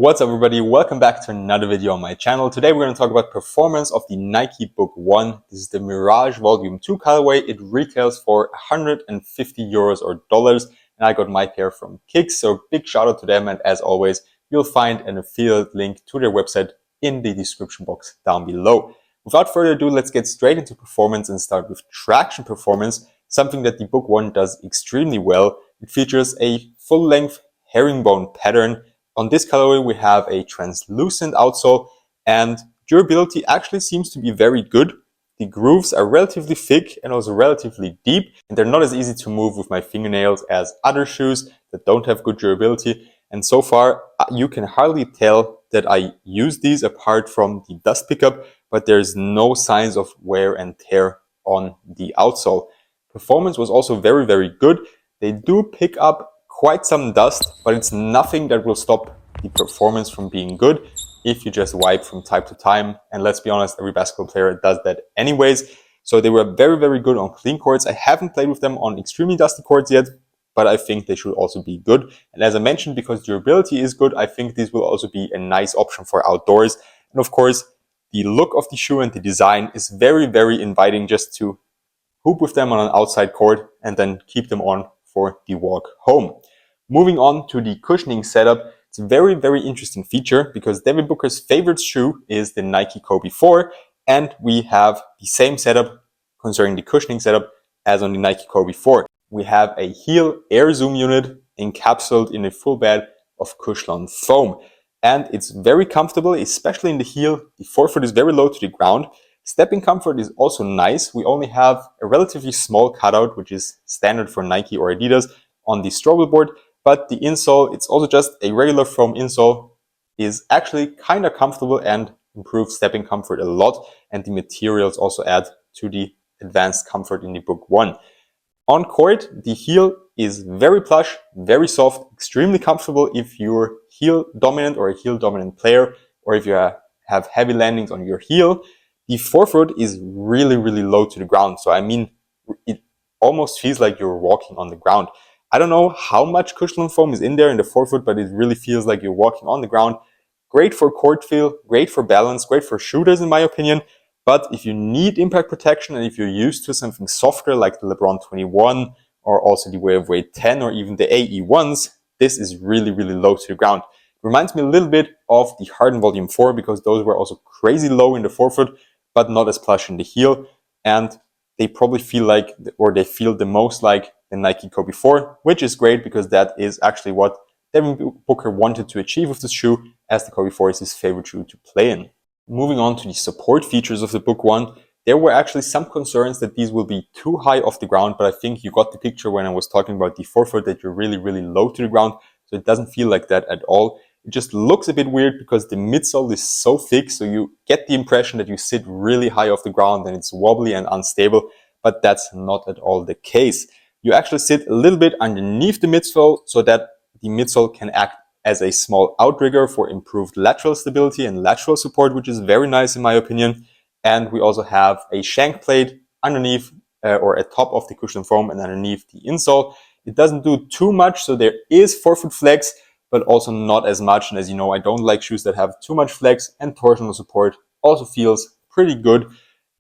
What's up everybody, welcome back to another video on my channel. Today we're going to talk about performance of the Nike Book 1. This is the Mirage Volume 2 colorway. It retails for 150 euros or dollars, and I got my pair from Kicks, so big shout out to them. And as always, you'll find an affiliate link to their website in the description box down below. Without further ado, let's get straight into performance and start with traction performance, something that the Book 1 does extremely well. It features a full-length herringbone pattern. On this colorway, we have a translucent outsole, and durability actually seems to be very good. The grooves are relatively thick and also relatively deep, and they're not as easy to move with my fingernails as other shoes that don't have good durability. And so far, you can hardly tell that I use these apart from the dust pickup, but there's no signs of wear and tear on the outsole. Performance was also very, very good. They do pick up quite some dust, but it's nothing that will stop the performance from being good if you just wipe from time to time. And let's be honest, every basketball player does that anyways. So they were very, very good on clean courts. I haven't played with them on extremely dusty courts yet, but I think they should also be good. And as I mentioned, because durability is good, I think these will also be a nice option for outdoors. And of course, the look of the shoe and the design is very, very inviting just to hoop with them on an outside court and then keep them on for the walk home. Moving on to the cushioning setup, it's a very, very interesting feature because Devin Booker's favorite shoe is the Nike Kobe 4, and we have the same setup concerning the cushioning setup as on the Nike Kobe 4. We have a heel air zoom unit encapsulated in a full bed of Cushlon foam, and it's very comfortable, especially in the heel. The forefoot is very low to the ground. Stepping comfort is also nice. We only have a relatively small cutout, which is standard for Nike or Adidas, on the Strobel board, but the insole, it's also just a regular foam insole, is actually kind of comfortable and improves stepping comfort a lot, and the materials also add to the advanced comfort in the Book 1. On court, the heel is very plush, very soft, extremely comfortable if you're heel dominant or a heel dominant player, or if you have heavy landings on your heel. The forefoot is really, really low to the ground. So I mean, it almost feels like you're walking on the ground. I don't know how much Cushlon foam is in there in the forefoot, but it really feels like you're walking on the ground. Great for court feel, great for balance, great for shooters in my opinion. But if you need impact protection and if you're used to something softer like the LeBron 21 or also the Wave Weight 10 or even the AE1s, this is really, really low to the ground. It reminds me a little bit of the Harden Volume 4 because those were also crazy low in the forefoot, but not as plush in the heel. And they probably feel like, or they feel the most like the Nike Kobe 4, which is great because that is actually what Devin Booker wanted to achieve with this shoe, as the Kobe 4 is his favorite shoe to play in. Moving on to the support features of the Book 1, there were actually some concerns that these will be too high off the ground, but I think you got the picture when I was talking about the forefoot that you're really, really low to the ground, so it doesn't feel like that at all. It just looks a bit weird because the midsole is so thick, so you get the impression that you sit really high off the ground and it's wobbly and unstable, but that's not at all the case. You actually sit a little bit underneath the midsole so that the midsole can act as a small outrigger for improved lateral stability and lateral support, which is very nice in my opinion. And we also have a shank plate underneath or atop of the cushion foam and underneath the insole. It doesn't do too much, so there is forefoot flex, but also not as much. And as you know, I don't like shoes that have too much flex, and torsional support also feels pretty good.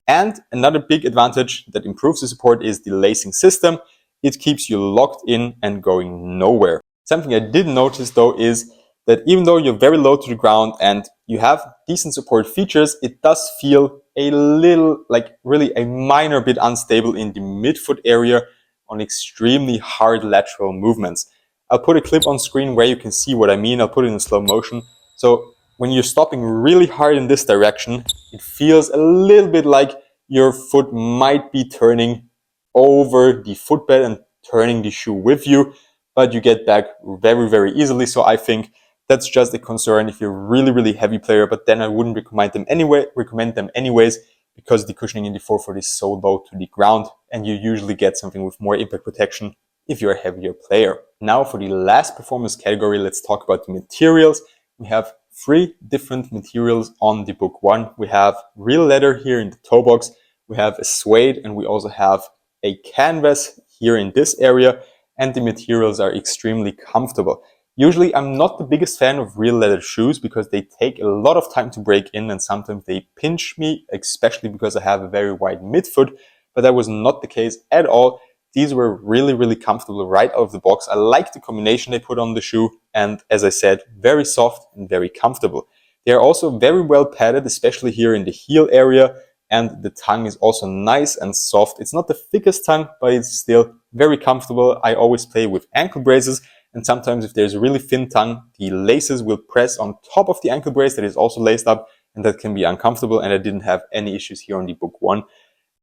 And another big advantage that improves the support is the lacing system. It keeps you locked in and going nowhere. Something I did notice though is that even though you're very low to the ground and you have decent support features, it does feel a little, like really a minor bit unstable in the midfoot area on extremely hard lateral movements. I'll put a clip on screen where you can see what I mean. I'll put it in slow motion. So when you're stopping really hard in this direction, it feels a little bit like your foot might be turning over the footbed and turning the shoe with you, but you get back very, very easily. So I think that's just a concern if you're a really, really heavy player, but then I wouldn't recommend them anyways, because the cushioning in the forefoot is so low to the ground and you usually get something with more impact protection if you're a heavier player. Now for the last performance category, let's talk about the materials. We have 3 different materials on the Book 1. We have real leather here in the toe box, we have a suede, and we also have a canvas here in this area, and the materials are extremely comfortable. Usually, I'm not the biggest fan of real leather shoes because they take a lot of time to break in and sometimes they pinch me, especially because I have a very wide midfoot, but that was not the case at all. These were really, really comfortable right out of the box. I like the combination they put on the shoe, and as I said, very soft and very comfortable. They are also very well padded, especially here in the heel area, and the tongue is also nice and soft. It's not the thickest tongue, but it's still very comfortable. I always play with ankle braces, and sometimes if there's a really thin tongue, the laces will press on top of the ankle brace that is also laced up, and that can be uncomfortable, and I didn't have any issues here on the Book 1.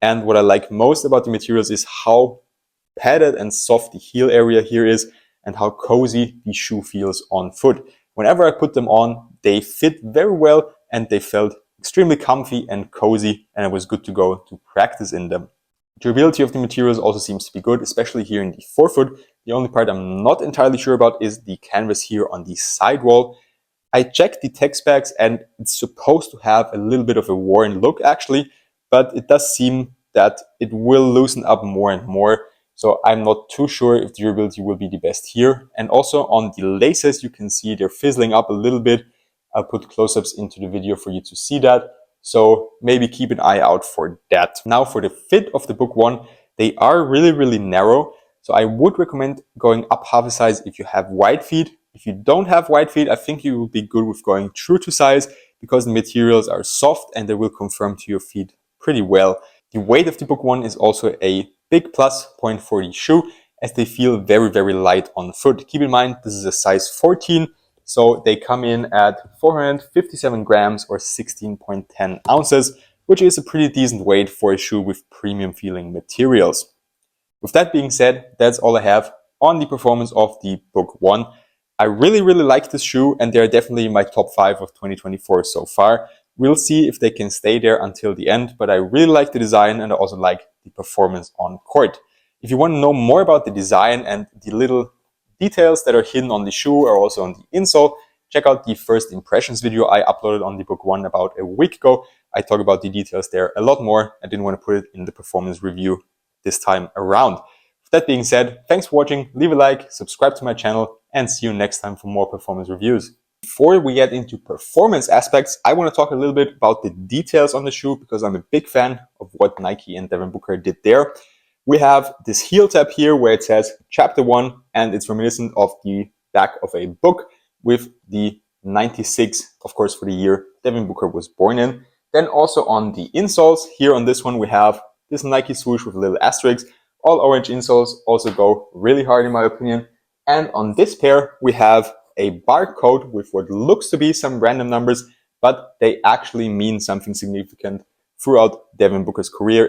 And what I like most about the materials is how padded and soft the heel area here is and how cozy the shoe feels on foot. Whenever I put them on, they fit very well and they felt extremely comfy and cozy, and it was good to go to practice in them. Durability of the materials also seems to be good, especially here in the forefoot. The only part I'm not entirely sure about is the canvas here on the sidewall. I checked the tech specs and it's supposed to have a little bit of a worn look actually, but it does seem that it will loosen up more and more. So I'm not too sure if the durability will be the best here. And also on the laces, you can see they're fizzling up a little bit. I'll put close-ups into the video for you to see that. So maybe keep an eye out for that. Now for the fit of the Book 1, they are really, really narrow. So I would recommend going up half a size if you have wide feet. If you don't have wide feet, I think you will be good with going true to size because the materials are soft and they will conform to your feet pretty well. The weight of the Book 1 is also a big plus point for the shoe as they feel very, very light on foot. Keep in mind, this is a size 14, so they come in at 457 grams or 16.10 ounces, which is a pretty decent weight for a shoe with premium feeling materials. With that being said, that's all I have on the performance of the Book 1. I really, really like this shoe and they're definitely in my top 5 of 2024 so far. We'll see if they can stay there until the end, but I really like the design and I also like the performance on court. If you want to know more about the design and the little details that are hidden on the shoe or also on the insole, check out the first impressions video I uploaded on the Book 1 about a week ago. I talk about the details there a lot more. I didn't want to put it in the performance review this time around. With that being said, thanks for watching, leave a like, subscribe to my channel, and see you next time for more performance reviews. Before we get into performance aspects, I want to talk a little bit about the details on the shoe because I'm a big fan of what Nike and Devin Booker did there. We have this heel tab here where it says Chapter 1 and it's reminiscent of the back of a book with the 96, of course, for the year Devin Booker was born in. Then also on the insoles, here on this one we have this Nike swoosh with a little asterisk. All orange insoles also go really hard in my opinion. And on this pair we have a barcode with what looks to be some random numbers, but they actually mean something significant throughout Devin Booker's career.